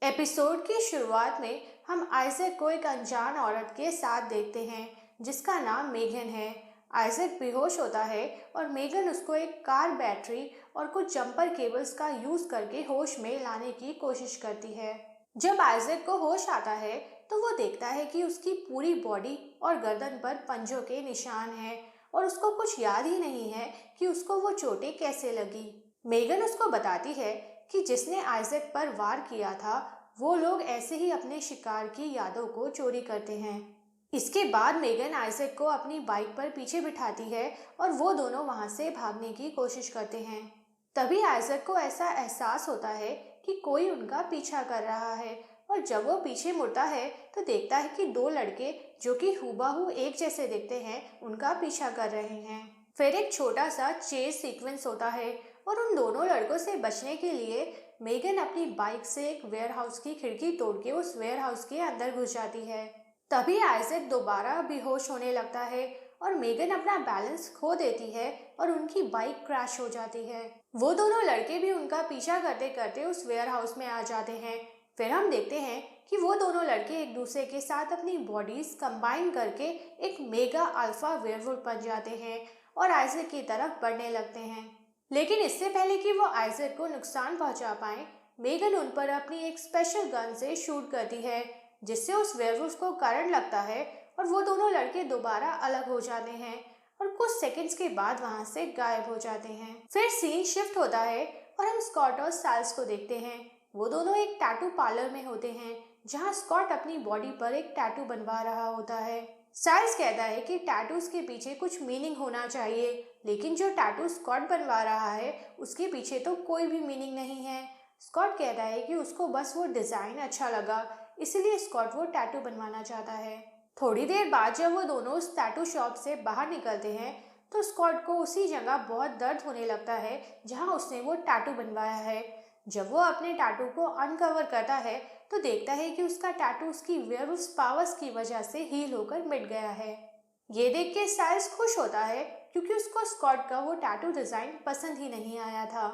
Episode की शुरुआत में हम आइजैक को एक अनजान औरत के साथ देखते हैं जिसका नाम मेगन है। आइजैक बेहोश होता है और मेगन उसको एक कार बैटरी और कुछ जंपर केबल्स का यूज करके होश में लाने की कोशिश करती है। जब आइजैक को होश आता है तो वो देखता है कि उसकी पूरी बॉडी और गर्दन पर पंजों के निशान हैं और उसको कुछ याद ही नहीं है कि उसको वो चोटें कैसे लगी। मेगन उसको बताती है कि जिसने आइजैक पर वार किया था वो लोग ऐसे ही अपने शिकार की यादों को चोरी करते हैं। इसके बाद मेगन आइजैक को अपनी बाइक पर पीछे बिठाती है और वो दोनों वहां से भागने की कोशिश करते हैं। तभी आइजैक को ऐसा एहसास होता है कि कोई उनका पीछा कर रहा है और जब वो पीछे मुड़ता है तो देखता है कि दो लड़के जो कि हूबहू एक जैसे दिखते हैं उनका पीछा कर रहे हैं। फिर एक छोटा सा चेज सीक्वेंस होता है और उन दोनों लड़कों से बचने के लिए मेगन अपनी बाइक से एक वेयरहाउस की खिड़की तोड़ के उस वेयरहाउस के अंदर घुस जाती है। तभी आइजैक दोबारा बेहोश होने लगता है और मेगन अपना बैलेंस खो देती है और उनकी बाइक क्रैश हो जाती है। वो दोनों लड़के भी उनका पीछा करते करते उस वेयरहाउस में आ जाते हैं। फिर हम देखते हैं कि वो दोनों लड़के एक दूसरे के साथ अपनी बॉडीज कंबाइन करके एक मेगा अल्फा वेयरवुल्फ बन जाते हैं और आइजैक की तरफ बढ़ने लगते हैं। लेकिन इससे पहले कि वो आइजैक को नुकसान पहुंचा पाए, मेगन उन पर अपनी एक स्पेशल गन से शूट करती है जिससे उस वेयरवुल्फ को करंट लगता है और वो दोनों लड़के दोबारा अलग हो जाते हैं और कुछ सेकंड्स के बाद वहां से गायब हो जाते हैं। फिर सीन शिफ्ट होता है और हम स्कॉट और साइल्स को देखते हैं। वो दोनों एक टैटू पार्लर में होते हैं जहां स्कॉट अपनी बॉडी पर एक टैटू बनवा रहा होता है। साइल्स कहता है कि टैटूज के पीछे कुछ मीनिंग होना चाहिए, लेकिन जो टैटू स्कॉट बनवा रहा है उसके पीछे तो कोई भी मीनिंग नहीं है। स्कॉट कहता है कि उसको बस वो डिजाइन अच्छा लगा, इसलिए स्कॉट वो टैटू बनवाना चाहता है। थोड़ी देर बाद जब वो दोनों उस टैटू शॉप से बाहर निकलते हैं तो स्कॉट को उसी जगह बहुत दर्द होने लगता है जहां उसने वो टैटू बनवाया है। जब वो अपने टैटू को अनकवर करता है तो देखता है कि उसका टैटू उसकी वेयरवुल्फ पावर्स की वजह से हील होकर मिट गया है। ये देख के साइल्स खुश होता है क्योंकि उसको स्कॉट का वो टैटू डिजाइन पसंद ही नहीं आया था।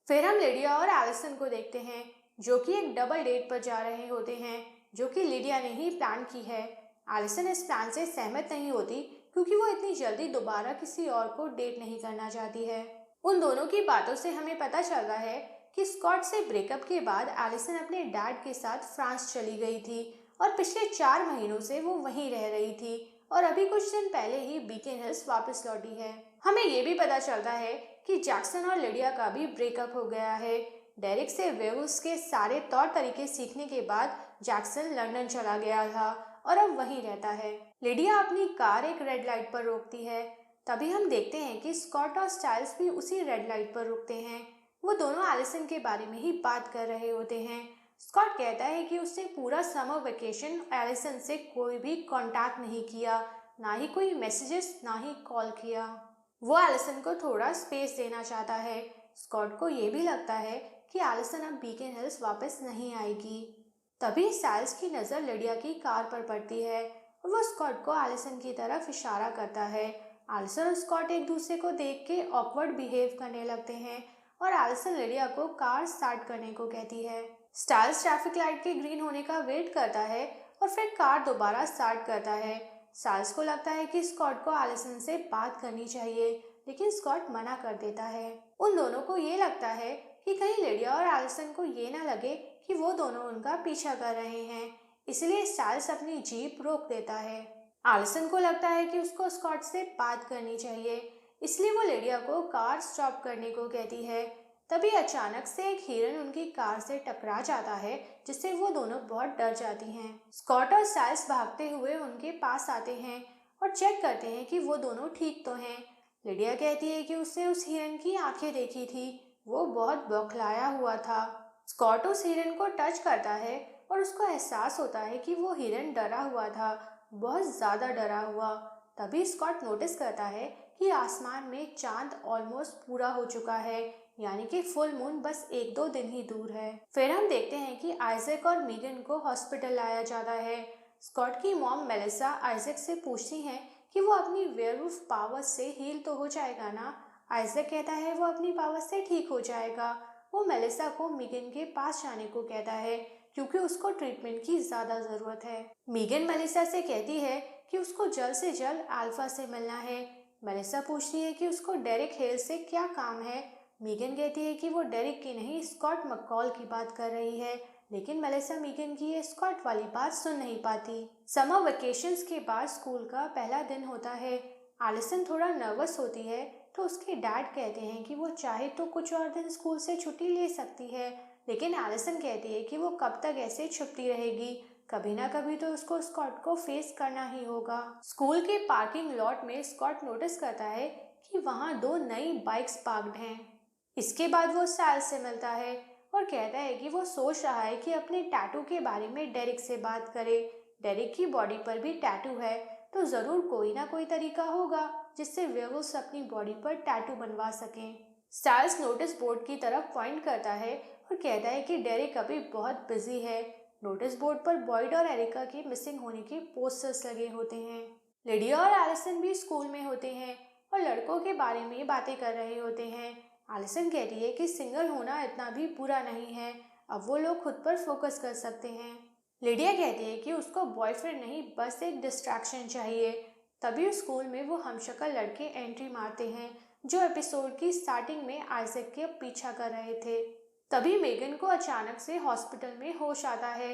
फिर हम लिडिया और एलिसन को देखते हैं जो कि एक डबल डेट पर जा रहे होते हैं जो कि लिडिया ने ही प्लान की है। एलिसन इस प्लान से सहमत नहीं होती क्योंकि वो इतनी जल्दी दोबारा किसी और को डेट नहीं करना चाहती है। उन दोनों की बातों से हमें पता चलता है कि स्कॉट से ब्रेकअप के बाद एलिसन अपने डैड के साथ फ्रांस चली गई थी और पिछले 4 महीनों से वो वहीं रह रही थी और अभी कुछ दिन पहले ही बीकन हिल्स वापस लौटी है। हमें ये भी पता चलता है कि जैक्सन और लिडिया का भी ब्रेकअप हो गया है। डेरिक से वेवुल्व्स के सारे तौर तरीके सीखने के बाद जैक्सन लंदन चला गया था और अब वहीं रहता है। लिडिया अपनी कार एक रेड लाइट पर रोकती है। तभी हम देखते हैं कि स्कॉट और स्टाइल्स भी उसी रेड लाइट पर रुकते हैं। वो दोनों एलिसन के बारे में ही बात कर रहे होते हैं। स्कॉट कहता है कि उसने पूरा समर वेकेशन एलिसन से कोई भी कांटेक्ट नहीं किया, ना ही कोई मैसेजेस, ना ही कॉल किया। वो एलिसन को थोड़ा स्पेस देना चाहता है। स्कॉट को ये भी लगता है कि एलिसन अब बीकन हिल्स वापस नहीं आएगी। तभी साइल्स की नज़र लिडिया की कार पर पड़ती है और वो स्कॉट को एलिसन की तरफ इशारा करता है। एलिसन और स्कॉट एक दूसरे को देख के ऑकवर्ड बिहेव करने लगते हैं और एलिसन लिडिया को कार स्टार्ट करने को कहती है। स्टाइल्स ट्रैफिक लाइट के ग्रीन होने का वेट करता है और फिर कार दोबारा स्टार्ट करता है। स्टाइल्स को लगता है कि स्कॉट को एलिसन से बात करनी चाहिए, लेकिन स्कॉट मना कर देता है। उन दोनों को ये लगता है कि कहीं लिडिया और एलिसन को ये ना लगे कि वो दोनों उनका पीछा कर रहे हैं, इसलिए स्टाइल्स अपनी जीप रोक देता है। एलिसन को लगता है कि उसको स्कॉट से बात करनी चाहिए, इसलिए वो लिडिया को कार स्टॉप करने को कहती है। तभी अचानक से एक हिरन उनकी कार से टकरा जाता है जिससे वो दोनों बहुत डर जाती हैं। स्कॉट और स्टाइल्स भागते हुए उनके पास आते हैं और चेक करते हैं कि वो दोनों ठीक तो हैं। लिडिया कहती है कि उसने उस हिरन की आंखें देखी थी, वो बहुत बौखलाया हुआ था। स्कॉट उस हिरन को टच करता है और उसको एहसास होता है कि वो हिरन डरा हुआ था, बहुत ज्यादा डरा हुआ। तभी स्कॉट नोटिस करता है कि आसमान में चांद ऑलमोस्ट पूरा हो चुका है, यानी कि फुल मून बस 1-2 दिन ही दूर है। फिर हम देखते हैं कि आइजैक और मीगन को हॉस्पिटल लाया जाता है। स्कॉट की मॉम मेलिसा आइजैक से पूछती हैं कि वो अपनी वेयरवुल्फ पावर से हील तो हो जाएगा ना। आइजैक कहता है वो अपनी पावर से ठीक हो जाएगा। वो मेलिसा को मीगन के पास जाने को कहता है, क्योंकि उसको ट्रीटमेंट की ज़्यादा ज़रूरत है। मीगन मेलिसा से कहती है कि उसको जल्द से जल्द अल्फा से मिलना है। मेलिसा पूछती है कि उसको डेरिक हेल से क्या काम है। मीगन कहती है कि वो डेरिक की नहीं, स्कॉट मैककॉल की बात कर रही है, लेकिन मेलिसा मीगन की ये स्कॉट वाली बात सुन नहीं पाती। समर वेकेशंस के बाद स्कूल का पहला दिन होता है। एलिसन थोड़ा नर्वस होती है, तो उसके डैड कहते हैं कि वो चाहे तो कुछ और दिन स्कूल से छुट्टी ले सकती है, लेकिन एलिसन कहती है कि वो कब तक ऐसे छुपती रहेगी, कभी ना कभी तो उसको स्कॉट को फेस करना ही होगा। स्कूल के पार्किंग लॉट में स्कॉट नोटिस करता है कि वहाँ 2 नई बाइक्स पार्क्ड हैं। इसके बाद वो साइल्स से मिलता है और कहता है कि वो सोच रहा है कि अपने टैटू के बारे में डेरिक से बात करे। डेरिक की बॉडी पर भी टैटू है, तो ज़रूर कोई ना कोई तरीका होगा जिससे वेयरवुल्व्स अपनी बॉडी पर टैटू बनवा सकें। स्टाइल्स नोटिस बोर्ड की तरफ पॉइंट करता है और कहता है कि डेरिक अभी बहुत बिजी है। नोटिस बोर्ड पर बॉयड और एरिका के मिसिंग होने के पोस्टर्स लगे होते हैं। लिडिया और एलिसन भी स्कूल में होते हैं और लड़कों के बारे में बातें कर रहे होते हैं। एलिसन कहती है कि सिंगल होना इतना भी बुरा नहीं है, अब वो लोग खुद पर फोकस कर सकते हैं। लिडिया कहती है कि उसको बॉयफ्रेंड नहीं, बस एक डिस्ट्रैक्शन चाहिए। तभी स्कूल में वो हमशक्ल लड़के एंट्री मारते हैं जो एपिसोड की स्टार्टिंग में आइजैक के पीछा कर रहे थे। तभी मेगन को अचानक से हॉस्पिटल में होश आता है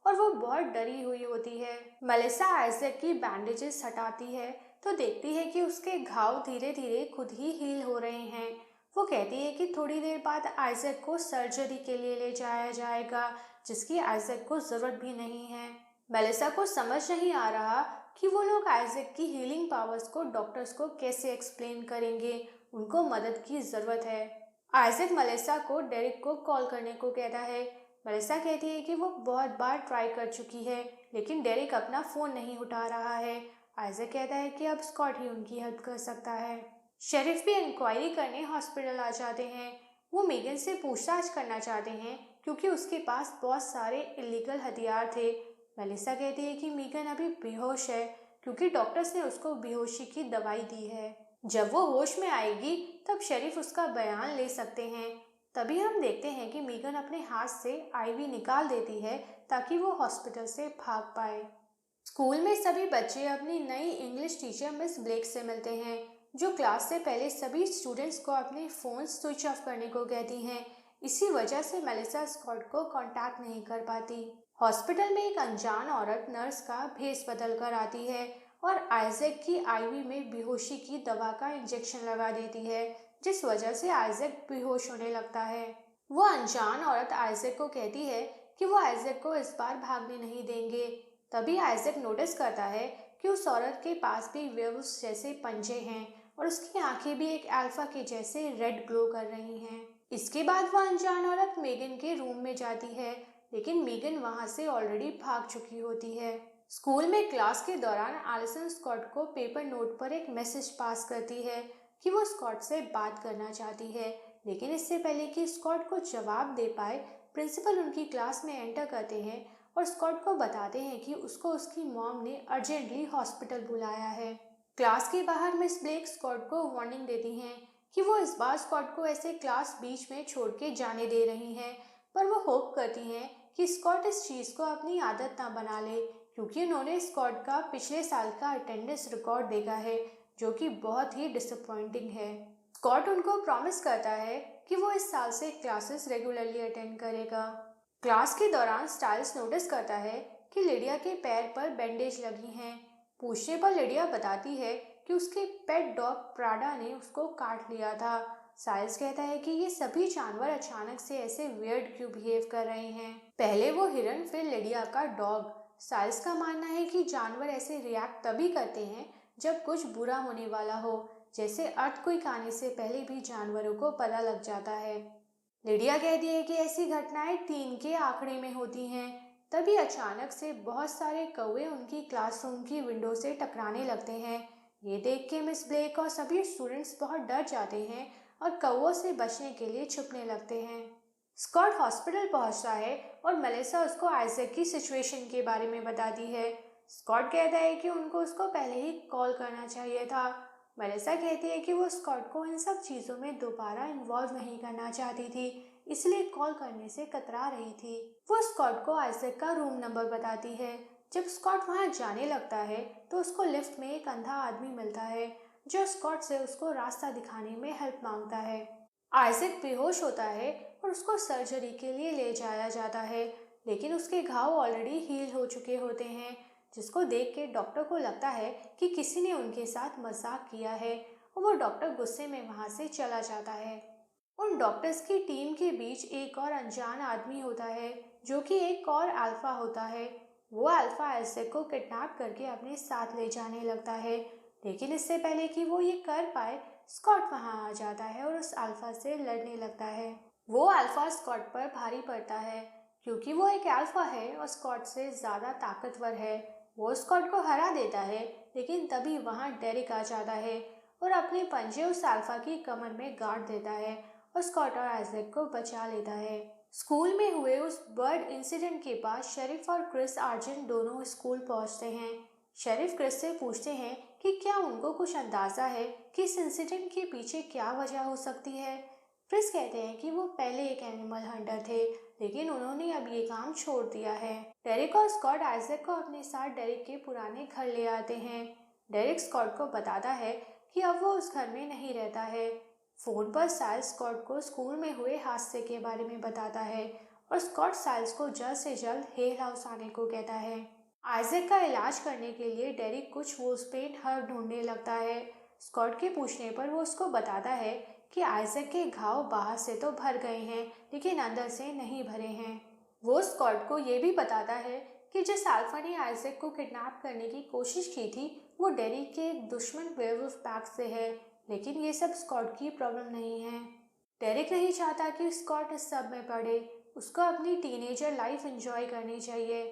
और वो बहुत डरी हुई होती है। मेलिसा आइजैक की बैंडेजेस हटाती है तो देखती है कि उसके घाव धीरे धीरे खुद ही हील हो रहे हैं। वो कहती है कि थोड़ी देर बाद आइजैक को सर्जरी के लिए ले जाया जाएगा, जिसकी आइजैक को जरूरत भी नहीं है। मेलिसा को समझ नहीं आ रहा कि वो लोग आइजैक की हीलिंग पावर्स को डॉक्टर्स को कैसे एक्सप्लेन करेंगे। उनको मदद की जरूरत है। आइजैक मेलिसा को डेरिक को कॉल करने को कहता है। मेलिसा कहती है कि वो बहुत बार ट्राई कर चुकी है, लेकिन डेरिक अपना फ़ोन नहीं उठा रहा है। आइजैक कहता है कि अब स्कॉट ही उनकी हेल्प कर सकता है। शेरिफ भी इंक्वायरी करने हॉस्पिटल आ जाते हैं। वो मेगन से पूछताछ करना चाहते हैं क्योंकि उसके पास बहुत सारे इलीगल हथियार थे। मेलिसा कहती है कि मेगन अभी बेहोश है क्योंकि डॉक्टर्स ने उसको बेहोशी की दवाई दी है। जब वो होश में आएगी तब शेरिफ उसका बयान ले सकते हैं। तभी हम देखते हैं कि मेगन अपने हाथ से आईवी निकाल देती है ताकि वो हॉस्पिटल से भाग पाए। स्कूल में सभी बच्चे अपनी नई इंग्लिश टीचर मिस ब्लेक से मिलते हैं, जो क्लास से पहले सभी स्टूडेंट्स को अपने फ़ोन स्विच ऑफ करने को कहती हैं। इसी वजह से मेलिसा स्कॉट को कांटेक्ट नहीं कर पाती। हॉस्पिटल में एक अनजान औरत नर्स का भेस बदल कर आती है और आइजैक की आईवी में बेहोशी की दवा का इंजेक्शन लगा देती है, जिस वजह से आइजैक बेहोश होने लगता है। वो अनजान औरत आइजैक को कहती है कि वो आइजैक को इस बार भागने नहीं देंगे। तभी आइजैक नोटिस करता है कि उस औरत के पास भी वेयरवुल्व्स जैसे पंजे हैं और उसकी आंखें भी एक अल्फा के जैसे रेड ग्लो कर रही हैं। इसके बाद वह अनजान औरत मेगन के रूम में जाती है, लेकिन मेगन वहां से ऑलरेडी भाग चुकी होती है। स्कूल में क्लास के दौरान एलिसन स्कॉट को पेपर नोट पर एक मैसेज पास करती है कि वो स्कॉट से बात करना चाहती है, लेकिन इससे पहले कि स्कॉट को जवाब दे पाए, प्रिंसिपल उनकी क्लास में एंटर करते हैं और स्कॉट को बताते हैं कि उसको उसकी मॉम ने अर्जेंटली हॉस्पिटल बुलाया है। क्लास के बाहर मिस ब्लेक स्कॉट को वार्निंग देती हैं कि वो इस बार स्कॉट को ऐसे क्लास बीच में छोड़ के जाने दे रही हैं, पर वो होप करती हैं कि स्कॉट इस चीज़ को अपनी आदत ना बना ले, क्योंकि उन्होंने स्कॉट का पिछले साल का अटेंडेंस रिकॉर्ड देखा है जो कि बहुत ही डिसअपॉइंटिंग है। स्कॉट उनको प्रॉमिस करता है कि वो इस साल से क्लासेस रेगुलरली अटेंड करेगा। क्लास के दौरान स्टाइल्स नोटिस करता है कि लिडिया के पैर पर बैंडेज लगी हैं। पूछने पर लिडिया बताती है कि उसके पेट डॉग प्राडा ने उसको काट लिया था। साइल्स कहता है कि ये सभी जानवर अचानक से ऐसे वियर्ड क्यों बिहेव कर रहे हैं। पहले वो हिरन, फिर लिडिया का डॉग। साइल्स का मानना है कि जानवर ऐसे रिएक्ट तभी करते हैं जब कुछ बुरा होने वाला हो, जैसे अर्थक्वेक आने से पहले भी जानवरों को पता लग जाता है। लिडिया कहती है कि ऐसी घटनाएं 3 के आंकड़े में होती हैं। तभी अचानक से बहुत सारे कौवे उनकी क्लासरूम की विंडो से टकराने लगते हैं। ये देख के मिस ब्लेक और सभी स्टूडेंट्स बहुत डर जाते हैं और कौवों से बचने के लिए छुपने लगते हैं। स्कॉट हॉस्पिटल पहुंचता है और मेलिसा उसको आइजैक की सिचुएशन के बारे में बताती है। स्कॉट कहता है कि उनको उसको पहले ही कॉल करना चाहिए था। मेलिसा कहती है कि वो स्कॉट को इन सब चीज़ों में दोबारा इन्वॉल्व नहीं करना चाहती थी, इसलिए कॉल करने से कतरा रही थी। वो स्कॉट को आइजैक का रूम नंबर बताती है। जब स्कॉट वहां जाने लगता है तो उसको लिफ्ट में एक अंधा आदमी मिलता है जो स्कॉट से उसको रास्ता दिखाने में हेल्प मांगता है। आइजैक बेहोश होता है और उसको सर्जरी के लिए ले जाया जाता है, लेकिन उसके घाव ऑलरेडी हील हो चुके होते हैं, जिसको देख के डॉक्टर को लगता है कि किसी ने उनके साथ मजाक किया है और वो डॉक्टर गुस्से में वहां से चला जाता है। उन डॉक्टर्स की टीम के बीच एक और अनजान आदमी होता है जो कि एक और अल्फा होता है। वो अल्फा आइजैक को किडनैप करके अपने साथ ले जाने लगता है, लेकिन इससे पहले कि वो ये कर पाए स्कॉट वहां आ जाता है और उस अल्फा से लड़ने लगता है। वो अल्फा स्कॉट पर भारी पड़ता है क्योंकि वो एक अल्फा है और स्कॉट से ज्यादा ताकतवर है। वो स्कॉट को हरा देता है, लेकिन तभी वहां डेरिक आ जाता है और अपने पंजे उस अल्फा की कमर में गाड़ देता है और स्कॉट और आइजैक को बचा लेता है। स्कूल में हुए उस बर्ड इंसिडेंट के बाद शेरिफ और क्रिस आर्जेंट दोनों स्कूल पहुंचते हैं। शेरिफ क्रिस से पूछते हैं कि क्या उनको कुछ अंदाजा है कि इस इंसिडेंट के पीछे क्या वजह हो सकती है। क्रिस कहते हैं कि वो पहले एक एनिमल हंटर थे, लेकिन उन्होंने अब ये काम छोड़ दिया है। डेरिक और स्कॉट आइजैक को अपने साथ डेरिक के पुराने घर ले आते हैं। डेरिक स्कॉट को बताता है कि अब वो उस घर में नहीं रहता है। फोन पर साइल्स स्कॉट को स्कूल में हुए हादसे के बारे में बताता है और स्कॉट साइल्स को जल्द से जल्द हेल हाउस आने को कहता है। आइजैक का इलाज करने के लिए डेरिक कुछ वोस्पेन हर्ब ढूंढने लगता है। स्कॉट के पूछने पर वो उसको बताता है कि आइजैक के घाव बाहर से तो भर गए हैं, लेकिन अंदर से नहीं भरे हैं। वो स्कॉट को ये भी बताता है कि जिस अल्फा ने आइजैक को किडनैप करने की कोशिश की थी वो डेरिक के एक दुश्मन वेयरवुल्फ पैक से है, लेकिन ये सब स्कॉट की प्रॉब्लम नहीं है। डेरिक नहीं चाहता कि स्कॉट इस सब में पड़े। उसको अपनी टीनेजर लाइफ एंजॉय करनी चाहिए।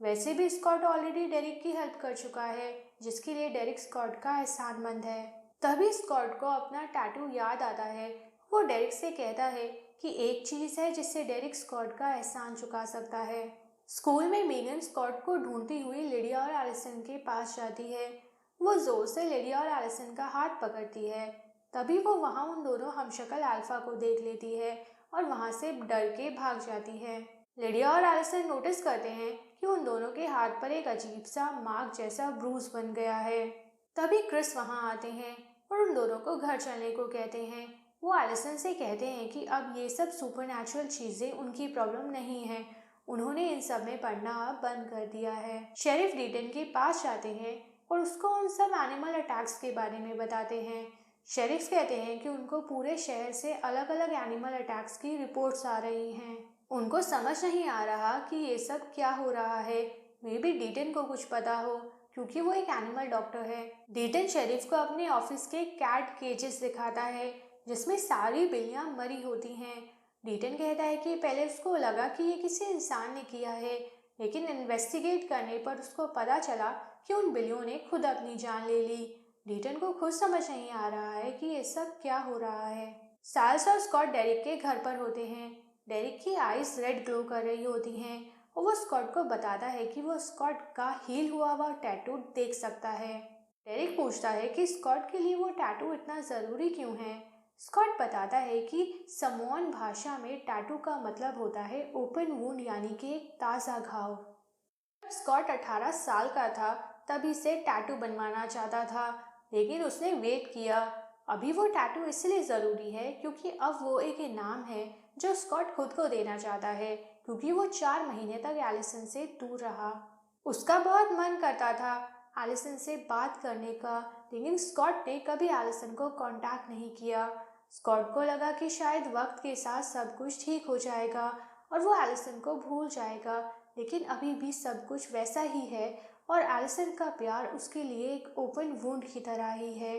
वैसे भी स्कॉट ऑलरेडी डेरिक की हेल्प कर चुका है, जिसके लिए डेरिक स्कॉट का एहसानमंद है। तभी स्कॉट को अपना टैटू याद आता है। वो डेरिक से कहता है कि एक चीज है जिससे डेरिक स्कॉट का एहसान चुका सकता है। स्कूल में मेगन स्कॉट को ढूंढती हुई लिडिया और एलिसन के पास जाती है। वो जोर से लिडिया और एलिसन का हाथ पकड़ती है। तभी वो वहां उन दोनों हमशक्ल अल्फा को देख लेती है और वहां से डर के भाग जाती है। लिडिया और एलिसन नोटिस करते हैं कि उन दोनों के हाथ पर एक अजीब सा मार्क जैसा ब्रूज बन गया है। तभी क्रिस वहां आते हैं और उन दोनों को घर चलने को कहते हैं। वो एलिसन से कहते हैं कि अब ये सब सुपरनैचुरल चीजें उनकी प्रॉब्लम नहीं है। उन्होंने इन सब में पढ़ना अब बंद कर दिया है। शेरिफ डीटन के पास जाते हैं और उसको उन सब एनिमल अटैक्स के बारे में बताते हैं। शेरिफ कहते हैं कि उनको पूरे शहर से अलग अलग एनिमल अटैक्स की रिपोर्ट्स आ रही हैं। उनको समझ नहीं आ रहा कि ये सब क्या हो रहा है। मे बी डीटन को कुछ पता हो, क्योंकि वो एक एनिमल डॉक्टर है। डीटन शेरिफ को अपने ऑफिस के कैट केजेस दिखाता है जिसमें सारी बिल्लियां मरी होती हैं। डीटन कहता है कि पहले उसको लगा कि ये किसी इंसान ने किया है, लेकिन इन्वेस्टिगेट करने पर उसको पता चला कि उन बिल्लियों ने खुद अपनी जान ले ली। डीटन को खुद समझ नहीं आ रहा है कि ये सब क्या हो रहा है। साइल्स और स्कॉट डेरिक के घर पर होते हैं। डेरिक की आईज रेड ग्लो कर रही होती हैं और वो स्कॉट को बताता है कि वो स्कॉट का हील हुआ हुआ टैटू देख सकता है। डेरिक पूछता है कि स्कॉट के लिए वो टैटू इतना ज़रूरी क्यों है। स्कॉट बताता है कि समोअन भाषा में टैटू का मतलब होता है ओपन वुंड, यानी कि एक ताज़ा घाव। स्कॉट 18 साल का था तभी से टैटू बनवाना चाहता था, लेकिन उसने वेट किया। अभी वो टैटू इसलिए ज़रूरी है क्योंकि अब वो एक इनाम है जो स्कॉट खुद को देना चाहता है, क्योंकि वो 4 महीने तक एलिसन से दूर रहा। उसका बहुत मन करता था एलिसन से बात करने का, लेकिन स्कॉट ने कभी एलिसन को कांटेक्ट नहीं किया। स्कॉट को लगा कि शायद वक्त के साथ सब कुछ ठीक हो जाएगा और वो एलिसन को भूल जाएगा, लेकिन अभी भी सब कुछ वैसा ही है और एलिसन का प्यार उसके लिए एक ओपन वुंड की तरह ही है।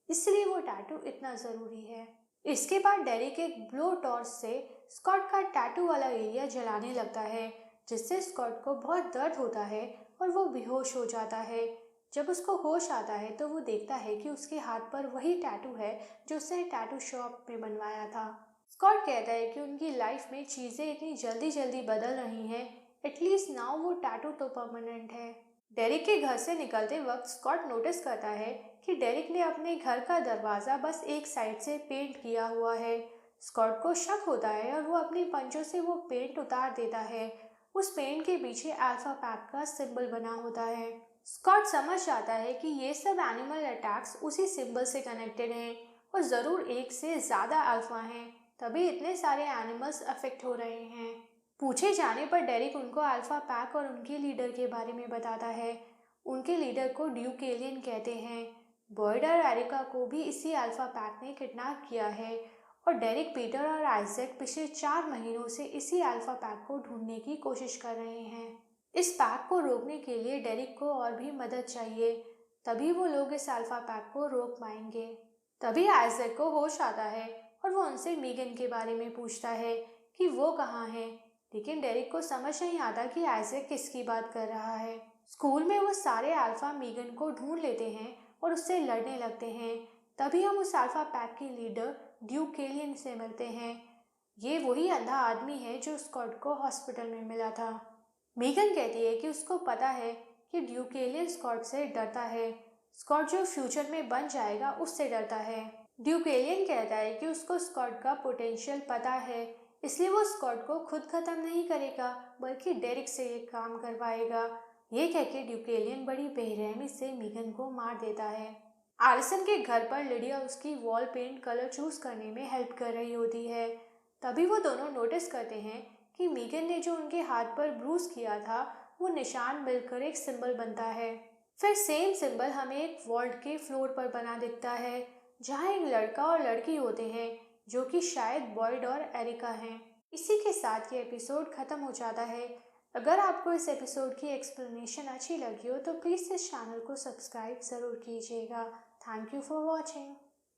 इसलिए वो टैटू इतना ज़रूरी है। इसके बाद डेरिक एक ब्लो टॉर्च से स्कॉट का टैटू वाला एरिया जलाने लगता है, जिससे स्कॉट को बहुत दर्द होता है और वो बेहोश हो जाता है। जब उसको होश आता है तो वो देखता है कि उसके हाथ पर वही टैटू है जो उसने टैटू शॉप में बनवाया था। स्कॉट कहता है कि उनकी लाइफ में चीज़ें इतनी जल्दी जल्दी बदल रही हैं, एटलीस्ट नाउ वो टैटू तो परमानेंट है। डेरिक के घर से निकलते वक्त स्कॉट नोटिस करता है कि डेरिक ने अपने घर का दरवाज़ा बस एक साइड से पेंट किया हुआ है, स्कॉट को शक होता है और वो अपनी पंचों से वो पेंट उतार देता है। उस पेंट के पीछे अल्फा पैक का सिंबल बना होता है। स्कॉट समझ जाता है कि ये सब एनिमल अटैक्स उसी सिंबल से कनेक्टेड हैं और ज़रूर एक से ज़्यादा अल्फा हैं, तभी इतने सारे एनिमल्स अफेक्ट हो रहे हैं। पूछे जाने पर डेरिक उनको अल्फा पैक और उनके लीडर के बारे में बताता है। उनके लीडर को ड्यूक एलियन कहते हैं। बॉयड और एरिका को भी इसी अल्फा पैक ने किडनैप किया है और डेरिक, पीटर और आइजैक पिछले 4 महीनों से इसी अल्फा पैक को ढूंढने की कोशिश कर रहे हैं। इस पैक को रोकने के लिए डेरिक को और भी मदद चाहिए, तभी वो लोग इस अल्फा पैक को रोक पाएंगे। तभी आइजैक को होश आता है और वो उनसे मीगन के बारे में पूछता है कि वो कहाँ है, लेकिन डेरिक को समझ नहीं आता कि आइजैक किसकी बात कर रहा है। स्कूल में वो सारे अल्फा मीगन को ढूंढ लेते हैं और उससे लड़ने लगते हैं। तभी हम उस अल्फा पैक के लीडर ड्यूक एलियन से मिलते हैं। ये वही अंधा आदमी है जो स्कॉट को हॉस्पिटल में मिला था। मीगन कहती है कि उसको पता है कि ड्यूक एलियन स्कॉट से डरता है। स्कॉट जो फ्यूचर में बन जाएगा उससे डरता है। ड्यूक एलियन कहता है कि उसको स्कॉट का पोटेंशियल पता है, इसलिए वो स्कॉट को खुद खत्म नहीं करेगा बल्कि डेरिक से ये काम करवाएगा। ये कहकर ड्यूक एलियन बड़ी बेरहमी से मीगन को मार देता है। एलिसन के घर पर लिडिया उसकी वॉल पेंट कलर चूज करने में हेल्प कर रही होती है। तभी वो दोनों नोटिस करते हैं कि मीगन ने जो उनके हाथ पर ब्रूस किया था वो निशान मिलकर एक सिंबल बनता है। फिर सेम सिंबल हमें एक वॉल्ट के फ्लोर पर बना दिखता है, जहाँ एक लड़का और लड़की होते हैं जो कि शायद बॉयड और एरिका हैं। इसी के साथ ये एपिसोड खत्म हो जाता है। अगर आपको इस एपिसोड की एक्सप्लेनेशन अच्छी लगी हो तो प्लीज़ इस चैनल को सब्सक्राइब ज़रूर कीजिएगा। Thank you for watching.